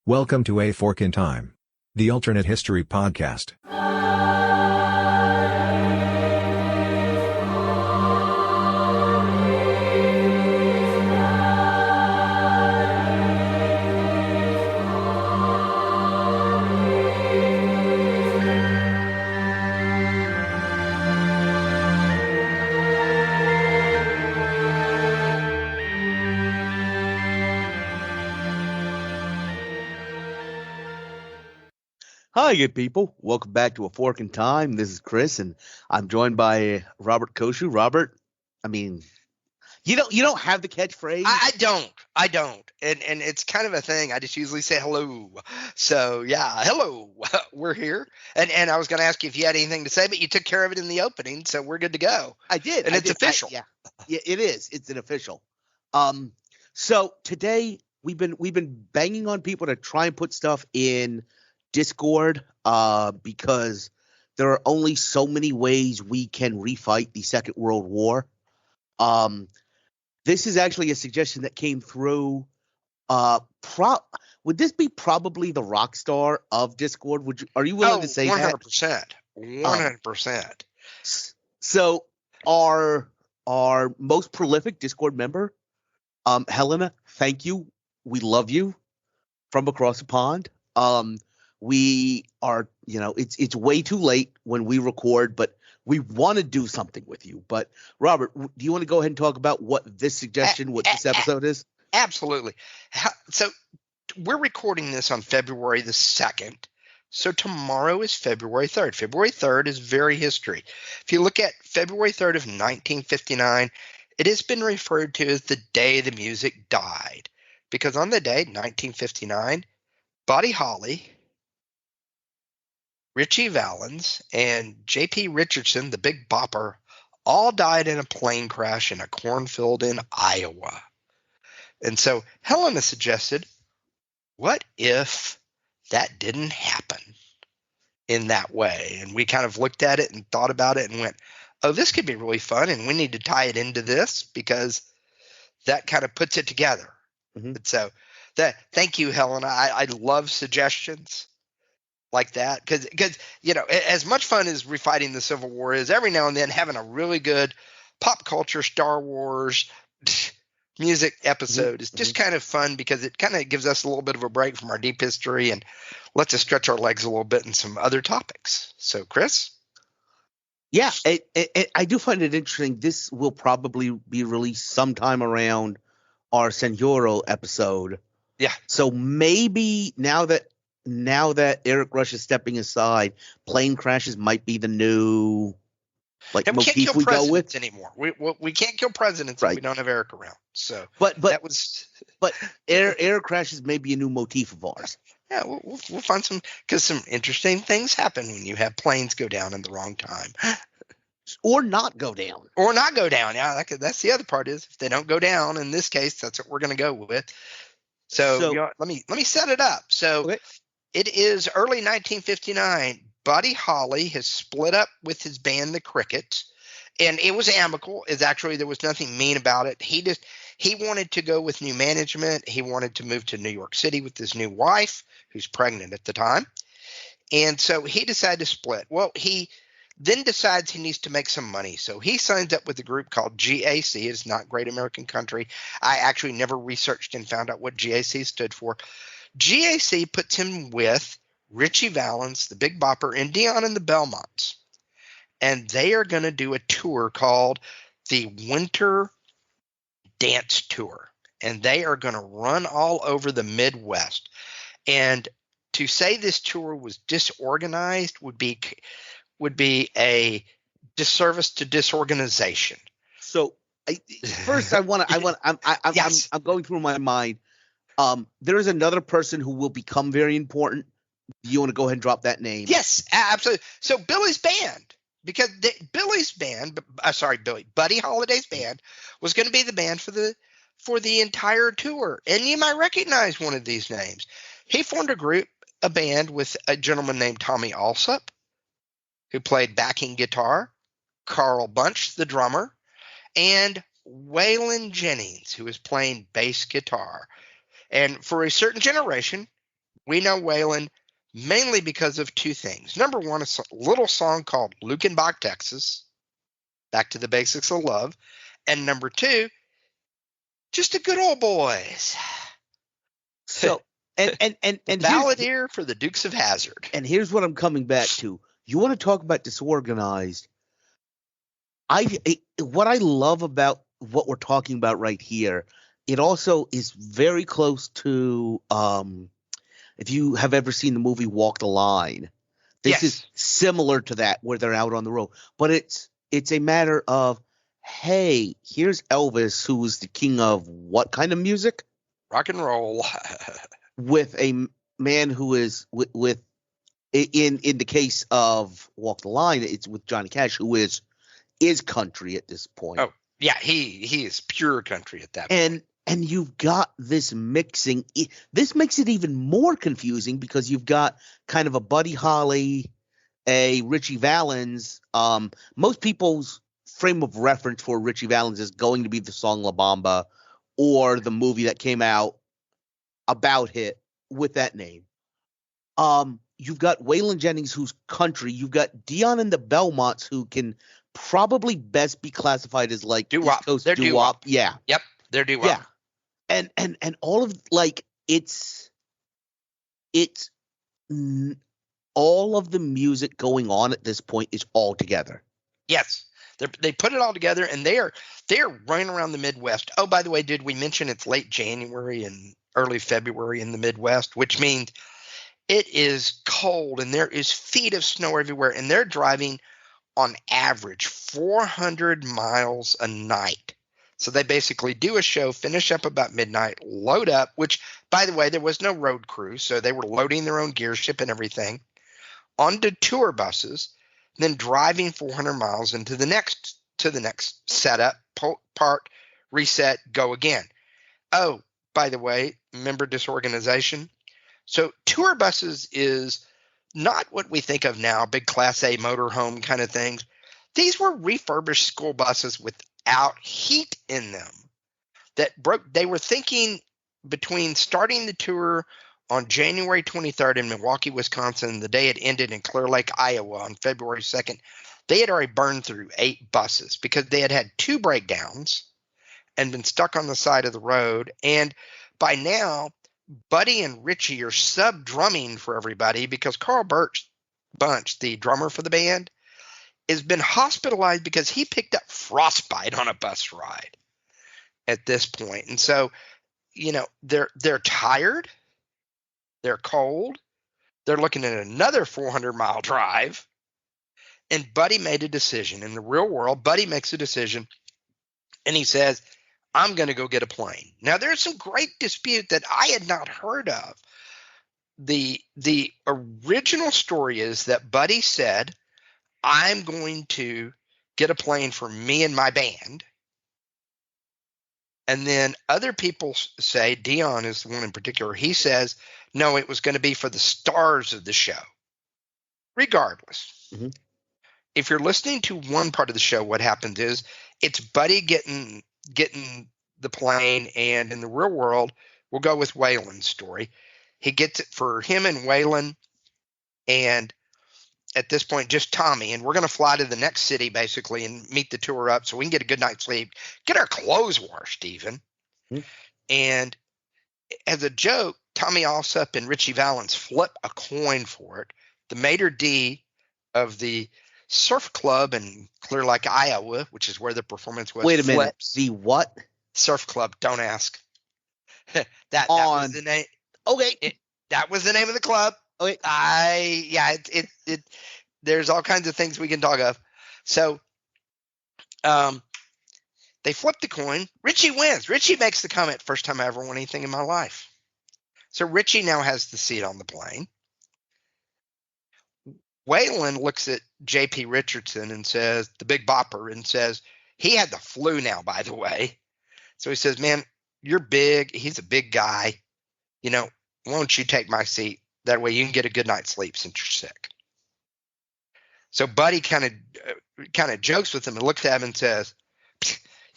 Welcome to A Fork in Time, the alternate history podcast. Hi, good people. Welcome back to A Fork in Time. This is Chris, and I'm joined by Robert Koshu. Robert, I mean, you don't have the catchphrase. I don't. And it's kind of a thing. I just usually say hello. So yeah, hello. We're here. And I was going to ask you if you had anything to say, but you took care of it in the opening, so we're good to go. I did, and it's official. Yeah, it is. It's an official. So today we've been banging on people to try and put stuff in Discord, because there are only so many ways we can refight the Second World War. This is actually a suggestion that came through. Would this be probably the rock star of Discord? Are you willing to say 100%, that? 100%. So our most prolific Discord member, Helena, thank you. We love you from across the pond. We are, it's way too late when we record, but we want to do something with you. But Robert, do you want to go ahead and talk about what this episode is? Absolutely. So we're recording this on February the 2nd. So tomorrow is February 3rd. February 3rd is very history. If you look at February 3rd of 1959, it has been referred to as the day the music died. Because on the day, 1959, Buddy Holly, Ritchie Valens, and J.P. Richardson, the Big Bopper, all died in a plane crash in a cornfield in Iowa. And so Helena suggested, what if that didn't happen in that way? And we kind of looked at it and thought about it and went, oh, this could be really fun, and we need to tie it into this because that kind of puts it together. Mm-hmm. And so thank you, Helena. I love suggestions like that because as much fun as refighting the Civil War is, every now and then having a really good pop culture Star Wars music episode is just kind of fun because it kind of gives us a little bit of a break from our deep history and lets us stretch our legs a little bit in some other topics. So, Chris? Yeah, I do find it interesting. This will probably be released sometime around our Senoro episode. Yeah. So maybe now that Eric Rush is stepping aside, plane crashes might be the new motif we go with anymore. We can't kill presidents if we don't have Eric around. So, but air crashes may be a new motif of ours. Yeah, we'll find some because some interesting things happen when you have planes go down in the wrong time, or not go down. Yeah, that's the other part is if they don't go down. In this case, that's what we're going to go with. So let me set it up. So. Okay. It is early 1959. Buddy Holly has split up with his band, the Crickets, and it was amicable. There was nothing mean about it. He wanted to go with new management. He wanted to move to New York City with his new wife, who's pregnant at the time, and so he decided to split. Well, he then decides he needs to make some money, so he signs up with a group called GAC. It's not Great American Country. I actually never researched and found out what GAC stood for. GAC puts him with Ritchie Valens, the Big Bopper, and Dion and the Belmonts. And they are going to do a tour called the Winter Dance Tour. And they are going to run all over the Midwest. And to say this tour was disorganized would be a disservice to disorganization. So first I'm going through my mind. There is another person who will become very important. Do you want to go ahead and drop that name? Yes, absolutely. So Billy's band, because Buddy Holiday's band was going to be the band for the entire tour. And you might recognize one of these names. He formed a band with a gentleman named Tommy Alsop, who played backing guitar, Carl Bunch, the drummer, and Waylon Jennings, who was playing bass guitar. And for a certain generation, We know Waylon mainly because of two things. Number one, a little song called Lukenbach, Texas, Back to the Basics of Love. And number two, just a good old boys. So, and Balladeer for the Dukes of Hazzard. And here's what I'm coming back to. You want to talk about disorganized? What I love about what we're talking about right here, it also is very close to if you have ever seen the movie Walk the Line. This is similar to that, where they're out on the road. But it's a matter of, hey, here's Elvis, who was the king of what kind of music? Rock and roll. With a man who is with in the case of Walk the Line, it's with Johnny Cash, who is country at this point. Oh, yeah, he is pure country at that point. And you've got this mixing. This makes it even more confusing because you've got kind of a Buddy Holly, a Ritchie Valens. Most people's frame of reference for Ritchie Valens is going to be the song La Bamba or the movie that came out about it with that name. You've got Waylon Jennings, who's country. You've got Dion and the Belmonts, who can probably best be classified as like doo-wop. They're doo-wop. Yeah. Yep. They're doo-wop. Yeah. And all of like it's all of the music going on at this point is all together. Yes. They put it all together, and they are running around the Midwest. Oh, by the way, did we mention it's late January and early February in the Midwest, which means it is cold and there is feet of snow everywhere, and they're driving on average 400 miles a night. So they basically do a show, finish up about midnight, load up, which, by the way, there was no road crew, so they were loading their own gear, shipping everything, onto tour buses, then driving 400 miles into the next setup, part, reset, go again. Oh, by the way, remember disorganization? So tour buses is not what we think of now, big Class A motorhome kind of things. These were refurbished school buses without heat in them that broke. They were thinking between starting the tour on January 23rd in Milwaukee, Wisconsin, the day it ended in Clear Lake, Iowa on February 2nd, they had already burned through 8 buses because they had 2 breakdowns and been stuck on the side of the road. And by now, Buddy and Ritchie are sub-drumming for everybody because Carl Bunch, the drummer for the band, has been hospitalized because he picked up frostbite on a bus ride at this point. And so, they're tired, they're cold, they're looking at another 400-mile drive, and Buddy made a decision. In the real world, Buddy makes a decision, and he says, I'm going to go get a plane. Now, there's some great dispute that I had not heard of. The original story is that Buddy said, I'm going to get a plane for me and my band. And then other people say, Dion is the one in particular, he says, no, it was going to be for the stars of the show. Regardless, if you're listening to one part of the show, what happens is it's Buddy getting the plane, and in the real world, we'll go with Waylon's story. He gets it for him and Waylon, and at this point, just Tommy, and we're going to fly to the next city, basically, and meet the tour up so we can get a good night's sleep, get our clothes washed even. And as a joke, Tommy Alsop and Ritchie Valens flip a coin for it. The maitre d' of the surf club in Clear Lake, Iowa, which is where the performance was. Wait a minute. The what? Surf club. Don't ask. that was the name. Okay. That was the name of the club. Okay. There's all kinds of things we can talk of. So, they flip the coin. Ritchie wins. Ritchie makes the comment, first time I ever won anything in my life. So Ritchie now has the seat on the plane. Waylon looks at J.P. Richardson and says, the big bopper, and says, he had the flu now, by the way. So he says, man, you're big. He's a big guy. Why don't you take my seat? That way you can get a good night's sleep since you're sick. So Buddy kind of jokes with him and looks at him and says,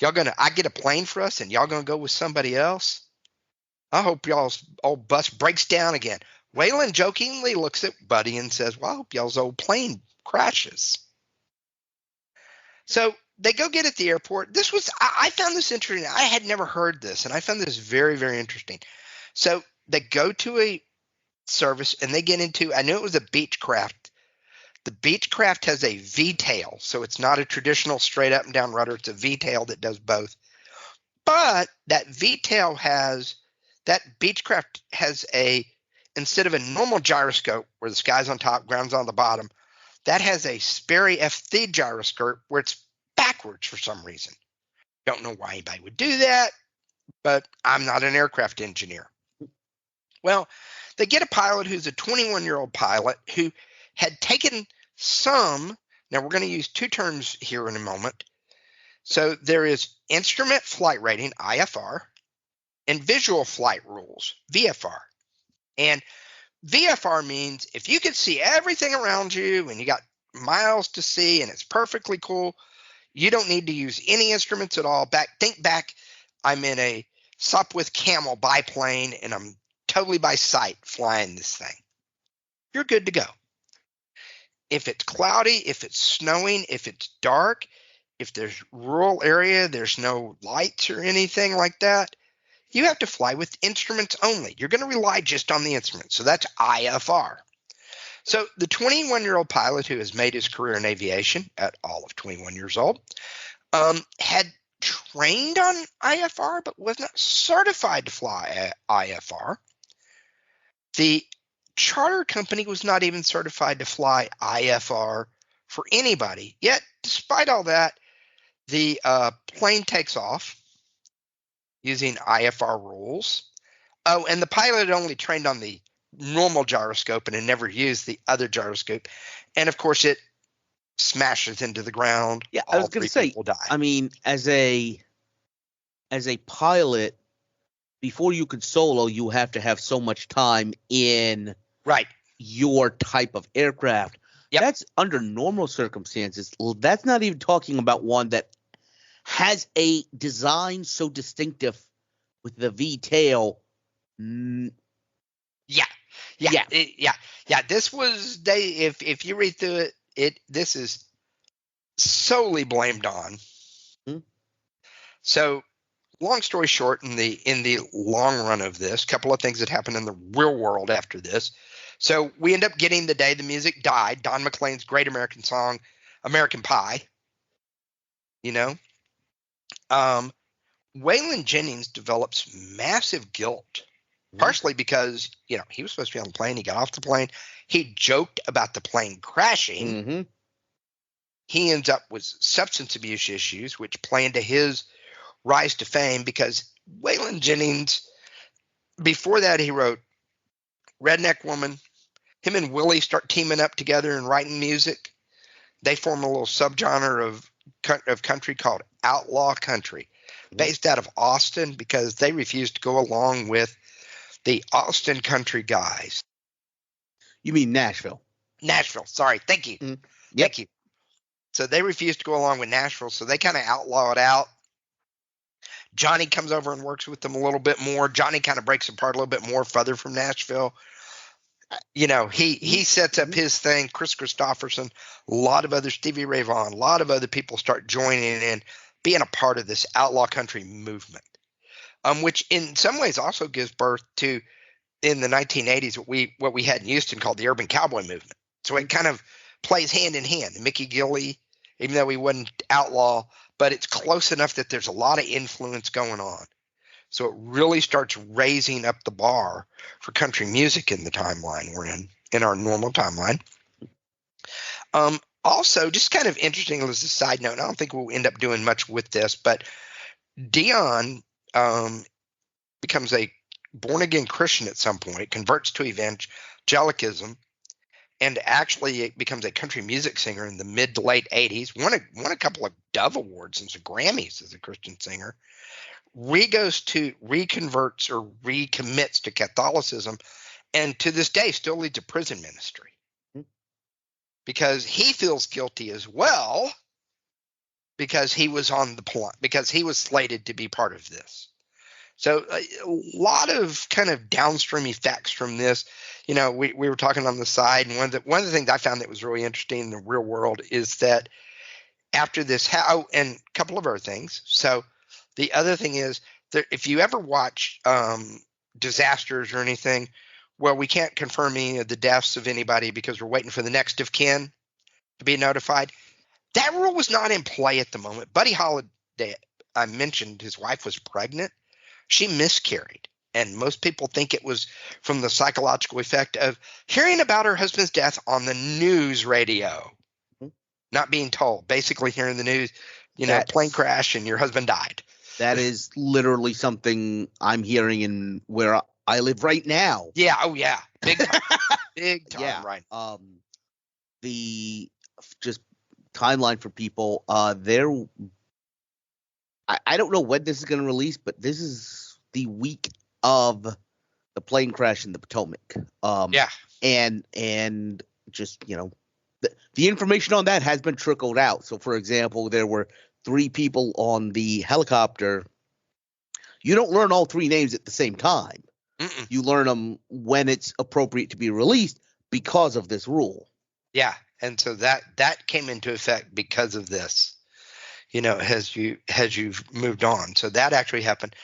I get a plane for us and y'all going to go with somebody else? I hope y'all's old bus breaks down again. Waylon jokingly looks at Buddy and says, well, I hope y'all's old plane crashes. So they go get at the airport. I found this interesting. I had never heard this, and I found this very, very interesting. So they go to a service and they get into, I knew it was a Beechcraft. The Beechcraft has a V-tail, so it's not a traditional straight up and down rudder. It's a V-tail that does both. But that V-tail that Beechcraft has instead of a normal gyroscope where the sky's on top, ground's on the bottom, that has a Sperry FT gyroscope where it's backwards for some reason. Don't know why anybody would do that, but I'm not an aircraft engineer. Well, they get a pilot who's a 21-year-old pilot who had taken now we're going to use two terms here in a moment. So there is instrument flight rating, IFR, and visual flight rules, VFR. And VFR means if you can see everything around you and you got miles to see and it's perfectly cool, you don't need to use any instruments at all. Think back, I'm in a Sopwith Camel biplane and I'm totally by sight flying this thing. You're good to go. If it's cloudy, if it's snowing, if it's dark, if there's rural area, there's no lights or anything like that, you have to fly with instruments only. You're going to rely just on the instruments. So that's IFR. So the 21-year-old pilot who has made his career in aviation at all of 21 years old had trained on IFR but was not certified to fly IFR. The charter company was not even certified to fly IFR for anybody. Yet, despite all that, the plane takes off using IFR rules. Oh, and the pilot had only trained on the normal gyroscope and had never used the other gyroscope. And of course, it smashes into the ground. Yeah, I was going to say, die. I mean, as a pilot, before you could solo, you have to have so much time in your type of aircraft. Yep. That's under normal circumstances. That's not even talking about one that has a design so distinctive with the V-tail. Yeah. This was if you read through this is solely blamed on. Mm-hmm. So, long story short, in the long run of this, a couple of things that happened in the real world after this. So we end up getting the day the music died. Don McLean's great American song, American Pie. Waylon Jennings develops massive guilt, partially because, he was supposed to be on the plane. He got off the plane. He joked about the plane crashing. Mm-hmm. He ends up with substance abuse issues, which play into his rise to fame because Waylon Jennings, before that, he wrote Redneck Woman. Him and Willie start teaming up together and writing music. They form a little subgenre of country called outlaw country, based out of Austin because they refused to go along with the Austin country guys. You mean Nashville? Nashville. Sorry. Thank you. Yep. Thank you. So they refused to go along with Nashville, so they kind of outlaw it out. Johnny comes over and works with them a little bit more. Johnny kind of breaks apart a little bit more further from Nashville. He sets up his thing. Chris Christopherson, a lot of other Stevie Ray Vaughan, a lot of other people start joining in, being a part of this outlaw country movement, which in some ways also gives birth to, in the 1980s, what we had in Houston called the urban cowboy movement. So it kind of plays hand in hand. Mickey Gilley, even though he wasn't outlaw, but it's close enough that there's a lot of influence going on. So it really starts raising up the bar for country music in the timeline we're in our normal timeline. Also, just kind of interesting as a side note, I don't think we'll end up doing much with this, but Dion becomes a born-again Christian at some point, converts to evangelicism, and actually becomes a country music singer in the mid to late 80s, won a couple of Dove Awards and some Grammys as a Christian singer. Reconverts or recommits to Catholicism, and to this day still leads a prison ministry because he feels guilty as well because he was on the plot, because he was slated to be part of this. So a lot of kind of downstream effects from this. You know, we were talking on the side, and one of the things I found that was really interesting in the real world is that after this, and a couple of other things. So the other thing is that if you ever watch disasters or anything, well, we can't confirm any of the deaths of anybody because we're waiting for the next of kin to be notified. That rule was not in play at the moment. Buddy Holliday, I mentioned his wife was pregnant. She miscarried. And most people think it was from the psychological effect of hearing about her husband's death on the news radio, not being told, basically hearing the news, plane crash and your husband died. That is literally something I'm hearing in where I live right now. Yeah. Oh, yeah. Big time. Big time. Yeah. Right. The just timeline for people. I don't know when this is going to release, but this is the week of the plane crash in the Potomac. Yeah. And just, the information on that has been trickled out. So, for example, there were 3 people on the helicopter. You don't learn all 3 names at the same time. Mm-mm. You learn them when it's appropriate to be released because of this rule. Yeah. And so that came into effect because of this, as you've moved on. So that actually happened.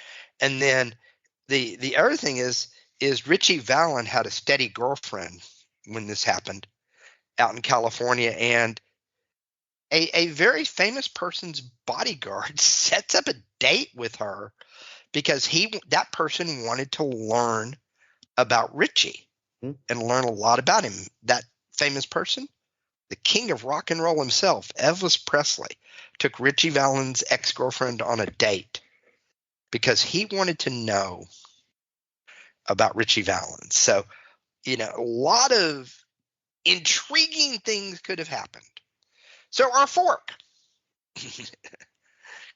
And then the other thing is Richie Valens had a steady girlfriend when this happened out in California, and a very famous person's bodyguard sets up a date with her because that person wanted to learn about Richie and learn a lot about him. That famous person, the king of rock and roll himself, Elvis Presley, took Richie Valens' ex-girlfriend on a date because he wanted to know about Richie Valens. So, a lot of intriguing things could have happened. So our fork.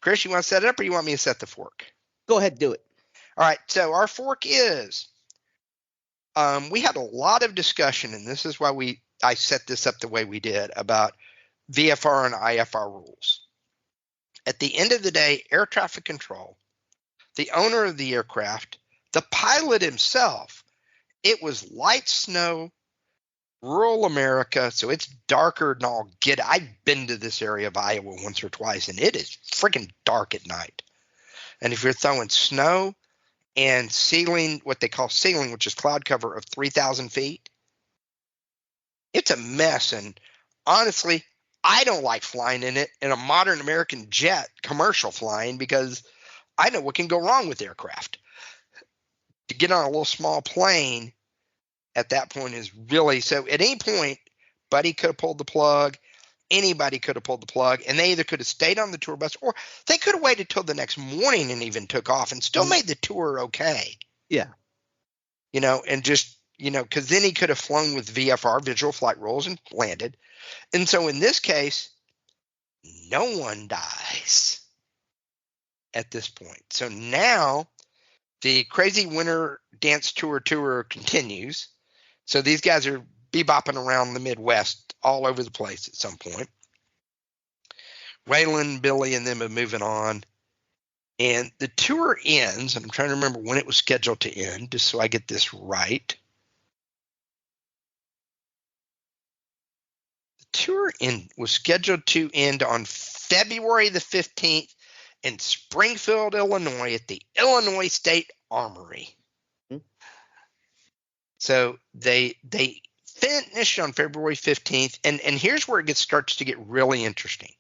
Chris, you want to set it up or you want me to set the fork? Go ahead, do it. All right. So our fork is, we had a lot of discussion, and this is why I set this up the way we did, about VFR and IFR rules. At the end of the day, air traffic control, the owner of the aircraft, the pilot himself, it was light snow, rural America, so it's darker than all get. I've been to this area of Iowa once or twice, and it is freaking dark at night. And if you're throwing snow and ceiling, what they call ceiling, which is cloud cover of 3,000 feet, it's a mess. And honestly, I don't like flying in it in a modern American jet, commercial flying, because I know what can go wrong with aircraft. To get on a little small plane at that point is really, so at any point, Buddy could have pulled the plug, anybody could have pulled the plug, and they either could have stayed on the tour bus or they could have waited till the next morning and even took off and still made the tour okay. Yeah. And just, because then he could have flown with VFR, visual flight rules, and landed. And so in this case, no one dies at this point. So now the Crazy Winter Dance Tour continues. So these guys are bebopping around the Midwest all over the place at some point. Waylon, Billy, and them are moving on. And the tour ends, and I'm trying to remember when it was scheduled to end, just so I get this right. The tour was scheduled to end on February the 15th in Springfield, Illinois, at the Illinois State Armory. So they finished on February 15th, and here's where it starts to get really interesting.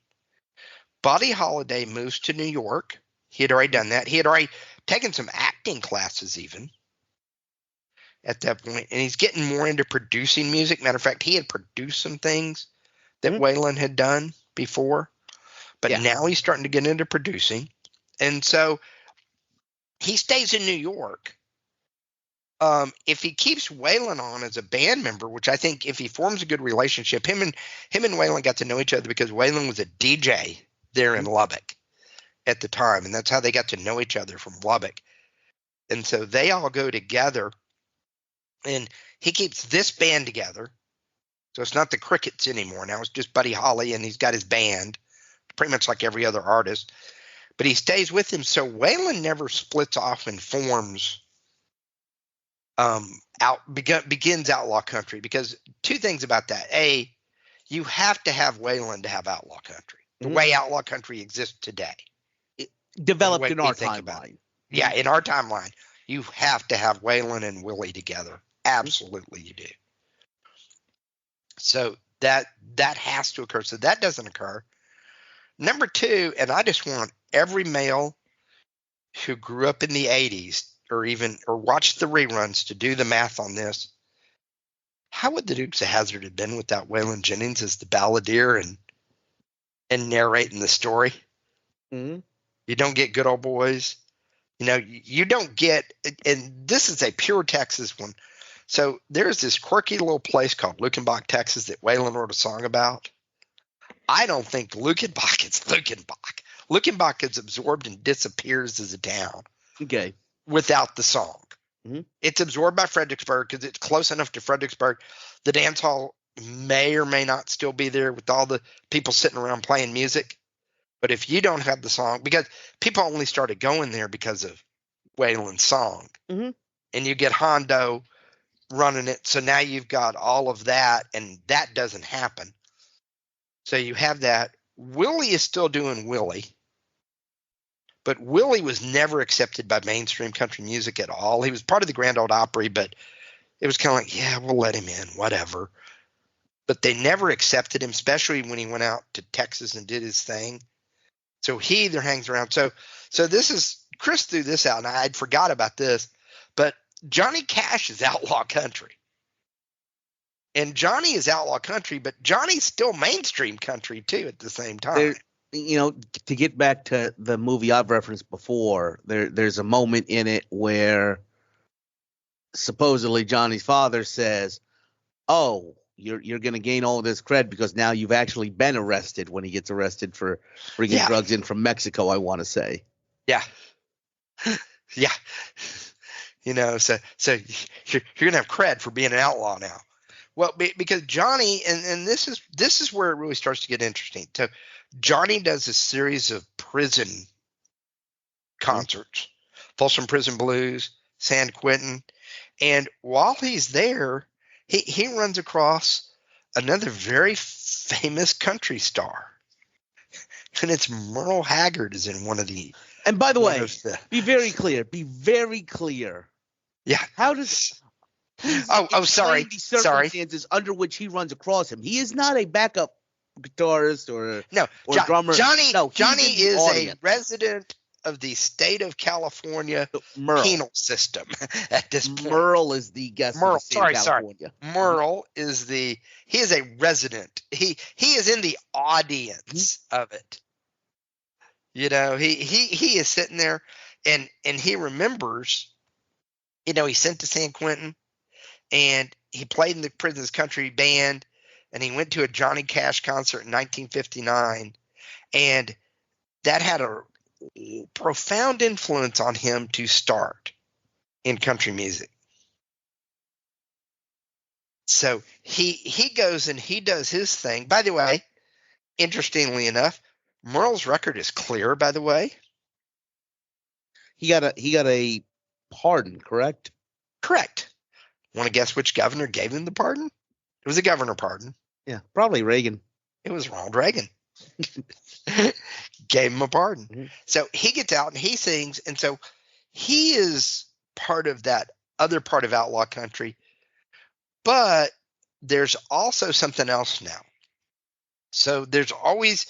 Buddy Holliday moves to New York. He had already done that. He had already taken some acting classes even at that point, and he's getting more into producing music. Matter of fact, he had produced some things that Waylon had done before, but now he's starting to get into producing. And so he stays in New York. If he keeps Waylon on as a band member, which I think if he forms a good relationship, him and Waylon got to know each other because Waylon was a DJ there in Lubbock at the time, and that's how they got to know each other, from Lubbock. And so they all go together, and he keeps this band together. So it's not the Crickets anymore. Now it's just Buddy Holly, and he's got his band, pretty much like every other artist. but he stays with him. So Waylon never splits off and forms begins Outlaw Country, because two things about that. A, you have to have Waylon to have Outlaw Country. The way Outlaw Country exists today. Developed in our timeline. Yeah, in our timeline. You have to have Waylon and Willie together. Absolutely you do. So that has to occur. So that doesn't occur. Number two, and I just want every male who grew up in the 80s or watched the reruns to do the math on this. How would the Dukes of Hazzard have been without Waylon Jennings as the balladeer and narrating the story? Mm-hmm. You don't get Good Old Boys. You don't get, and this is a pure Texas one. So there's this quirky little place called Luckenbach, Texas, that Waylon wrote a song about. I don't think Luckenbach is Luckenbach. Luckenbach is absorbed and disappears as a town. Okay. Without the song. Mm-hmm. It's absorbed by Fredericksburg because it's close enough to Fredericksburg. The dance hall may or may not still be there with all the people sitting around playing music. But if you don't have the song, because people only started going there because of Waylon's song, and you get Hondo running it. So now you've got all of that, and that doesn't happen. So you have that. Willie is still doing Willie, but Willie was never accepted by mainstream country music at all. He was part of the Grand Ole Opry, but it was kind of like, yeah, we'll let him in, whatever. But they never accepted him, especially when he went out to Texas and did his thing. So he either hangs around. So this is, Chris threw this out, and I'd forgot about this, but Johnny Cash is outlaw country. And Johnny is outlaw country, but Johnny's still mainstream country too at the same time. To get back to the movie I've referenced before, there's a moment in it where supposedly Johnny's father says, "Oh, you're going to gain all this cred because now you've actually been arrested," when he gets arrested for bringing drugs in from Mexico, I want to say. Yeah. Yeah. So you're going to have cred for being an outlaw now. Well, because Johnny, and this is where it really starts to get interesting. So Johnny does a series of prison concerts, Folsom Prison Blues, San Quentin. And while he's there, he runs across another very famous country star. And it's Merle Haggard is in one of the. And by the way, be very clear. Yeah. How does. Sorry. The circumstances under which he runs across him. He is not a backup guitarist or drummer. Johnny is a resident of the state of California penal system at this point. Merle is the guest. Merle, sorry. Merle is he is a resident. He is in the audience of it. He is sitting there and he remembers, he sent to San Quentin and he played in the Prisoners Country Band and he went to a Johnny Cash concert in 1959, and that had a profound influence on him to start in country music. So he goes and he does his thing. By the way, interestingly enough, Merle's record is clear, by the way. He got a pardon, correct? Correct. Want to guess which governor gave him the pardon? It was a governor pardon. Yeah, probably Reagan. It was Ronald Reagan. Gave him a pardon. Mm-hmm. So he gets out and he sings. And so he is part of that other part of outlaw country. But there's also something else now. So there's always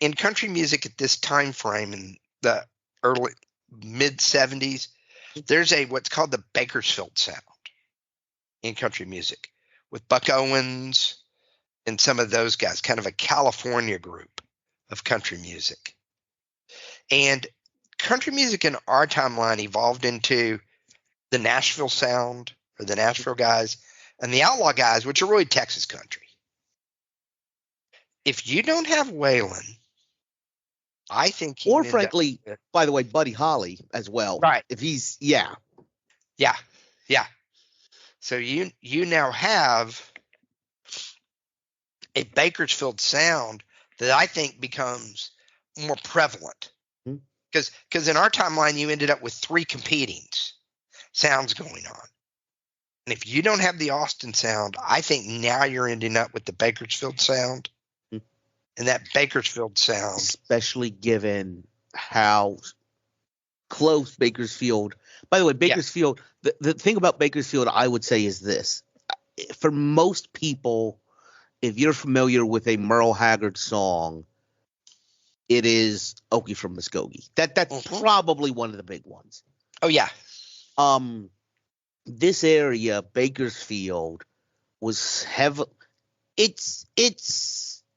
in country music at this time frame in the early mid 70s, there's what's called the Bakersfield sound in country music with Buck Owens and some of those guys, kind of a California group of country music. And country music in our timeline evolved into the Nashville sound, or the Nashville guys, and the outlaw guys, which are really Texas country. If you don't have Waylon, I think or frankly, by the way, Buddy Holly as well. Right. If he's Yeah. So you now have a Bakersfield sound that I think becomes more prevalent Because in our timeline, you ended up with 3 competing sounds going on. And if you don't have the Austin sound, I think now you're ending up with the Bakersfield sound. And that Bakersfield sound. Especially given how close Bakersfield. By the way, Bakersfield, the thing about Bakersfield, I would say, is this. For most people, if you're familiar with a Merle Haggard song, it is Okie from Muskogee. That's probably one of the big ones. Oh, yeah. This area, Bakersfield, was heavy. It's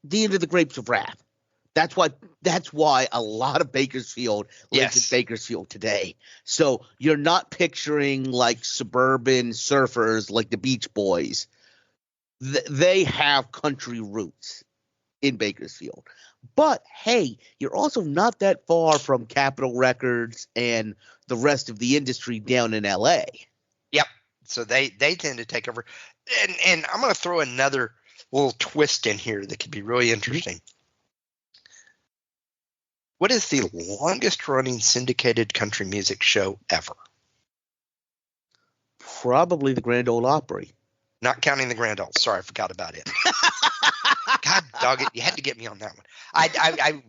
the end of the Grapes of Wrath. That's why a lot of Bakersfield lives in Bakersfield today. So you're not picturing like suburban surfers like the Beach Boys. They have country roots in Bakersfield. But hey, you're also not that far from Capitol Records and the rest of the industry down in LA. Yep. So they tend to take over. And I'm going to throw another little twist in here that could be really interesting. What is the longest running syndicated country music show ever? Probably the Grand Ole Opry. Not counting the Grand Ole. Sorry, I forgot about it. God dog it. You had to get me on that one. I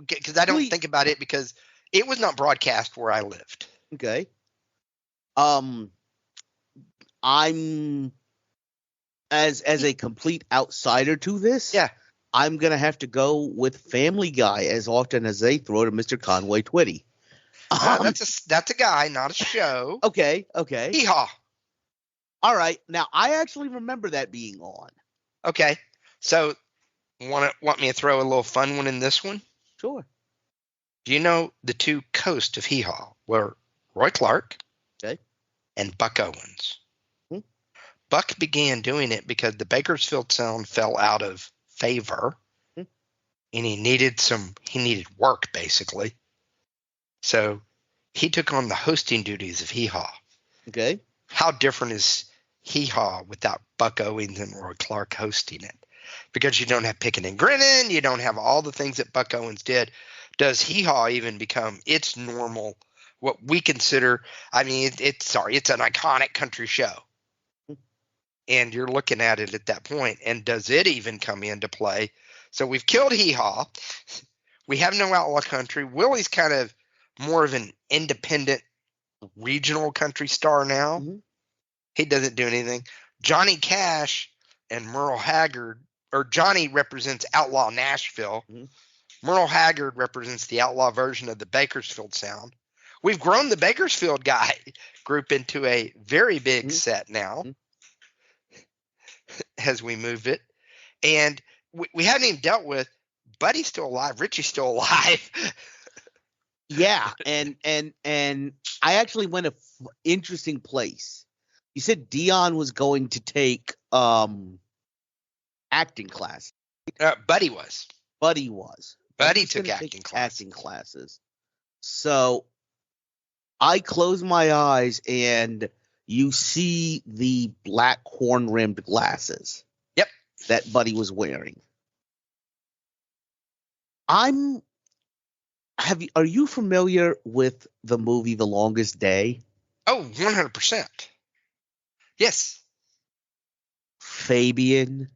because I don't think about it because it was not broadcast where I lived. Okay. I'm as a complete outsider to this. Yeah. I'm gonna have to go with Family Guy as often as they throw to Mr. Conway Twitty. That's a guy, not a show. Okay. Hee-haw. All right. Now I actually remember that being on. Okay. So want me to throw a little fun one in this one? Sure. Do you know the 2 coasts of hee-haw were Roy Clark and Buck Owens? Buck began doing it because the Bakersfield sound fell out of favor and he needed work basically. So he took on the hosting duties of hee-haw. Okay. How different is hee-haw without Buck Owens and Roy Clark hosting it? Because you don't have picking and grinning, you don't have all the things that Buck Owens did. Does hee-haw even become its normal, what we consider, I mean, it's an iconic country show. And you're looking at it at that point, and does it even come into play? So we've killed hee-haw. We have no outlaw country. Willie's kind of more of an independent regional country star now. Mm-hmm. He doesn't do anything. Johnny Cash and Merle Haggard, or Johnny represents outlaw Nashville. Mm-hmm. Merle Haggard represents the outlaw version of the Bakersfield sound. We've grown the Bakersfield guy group into a very big set now as we move it. And we haven't even dealt with Buddy's still alive. Richie's still alive. Yeah. And I actually went an interesting place. You said Dion was going to take acting class. Buddy was. Buddy took acting classes. So I close my eyes and you see the black horn-rimmed glasses. Yep. That Buddy was wearing. Are you familiar with the movie The Longest Day? Oh, 100%. Yes. Fabian,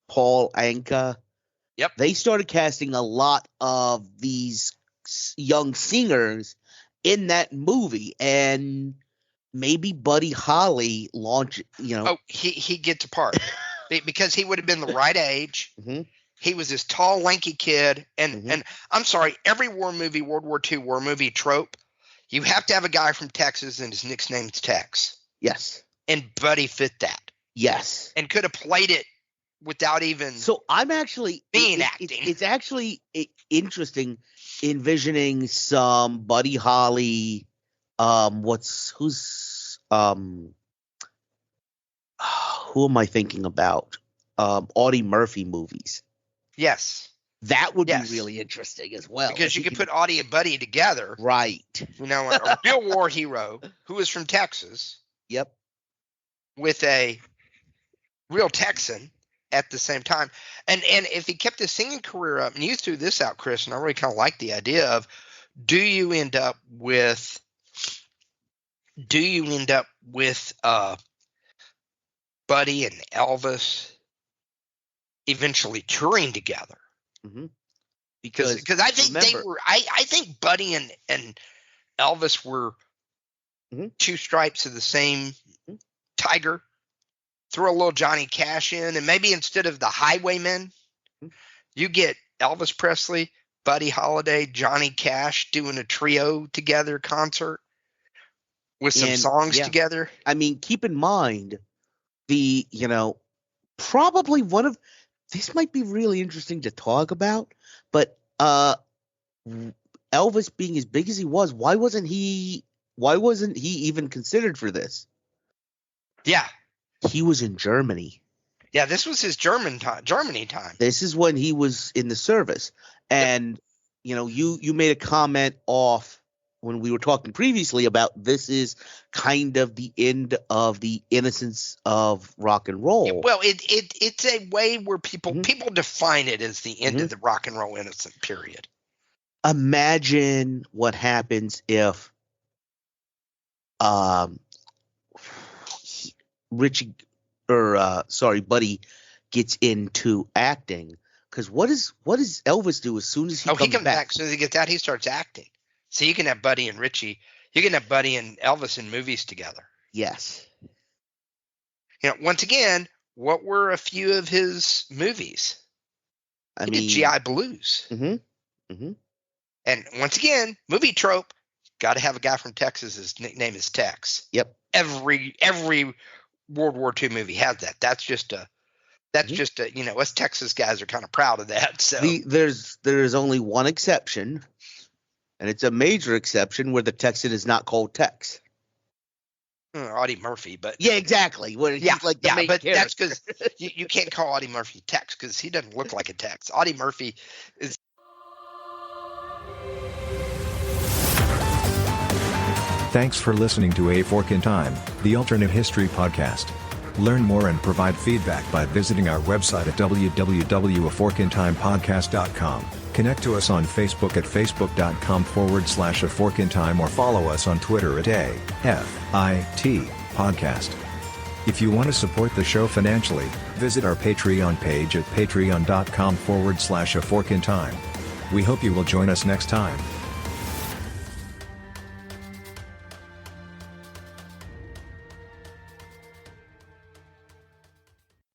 Paul Anka. Yep. They started casting a lot of these young singers in that movie, and maybe Buddy Holly launched, Oh, he gets a part because he would have been the right age. Mm-hmm. He was this tall, lanky kid, and I'm sorry, every war movie, World War II war movie trope, you have to have a guy from Texas and his nickname's Tex. Yes. And Buddy fit that. Yes. And could have played it without even. So I'm actually being acting. It's actually interesting envisioning some Buddy Holly. Who am I thinking about? Audie Murphy movies. Yes. That would be really interesting as well. Because you could put Audie and Buddy together. Right. A real war hero who is from Texas. Yep. With a real Texan at the same time. And if he kept his singing career up, and you threw this out, Chris, and I really kind of like the idea of do you end up with Buddy and Elvis eventually touring together? Mm-hmm. Because I think I think Buddy and Elvis were two stripes of the same tiger. Throw a little Johnny Cash in, and maybe instead of the Highwaymen, you get Elvis Presley, Buddy Holliday, Johnny Cash doing a trio together concert with some songs together. I mean, keep in mind probably one of this might be really interesting to talk about, but Elvis being as big as he was, why wasn't he even considered for this? Yeah. He was in Germany. Yeah, this was his Germany time. This is when he was in the service. And, you made a comment off when we were talking previously about this is kind of the end of the innocence of rock and roll. Yeah, well, it's a way where people define it as the end of the rock and roll innocent period. Imagine what happens if Buddy gets into acting, because what does Elvis do as soon as he comes back? As soon as he gets out, he starts acting. So you can have Buddy and Richie, you can have Buddy and Elvis in movies together. Yes. Once again, what were a few of his movies? He did GI Blues. And once again, movie trope, got to have a guy from Texas. His nickname is Tex. Yep. Every World War II movie has that. That's just us Texas guys are kind of proud of that. So there's only one exception, and it's a major exception where the Texan is not called Tex. Audie Murphy, but yeah, exactly. Where he's like the main character. That's because you can't call Audie Murphy Tex because he doesn't look like a Tex. Audie Murphy is. Thanks for listening to A Fork in Time, the alternate history podcast. Learn more and provide feedback by visiting our website at www.aforkintimepodcast.com. Connect to us on Facebook at facebook.com/aforkintime or follow us on Twitter at AFIT Podcast. If you want to support the show financially, visit our Patreon page at patreon.com/aforkintime. We hope you will join us next time.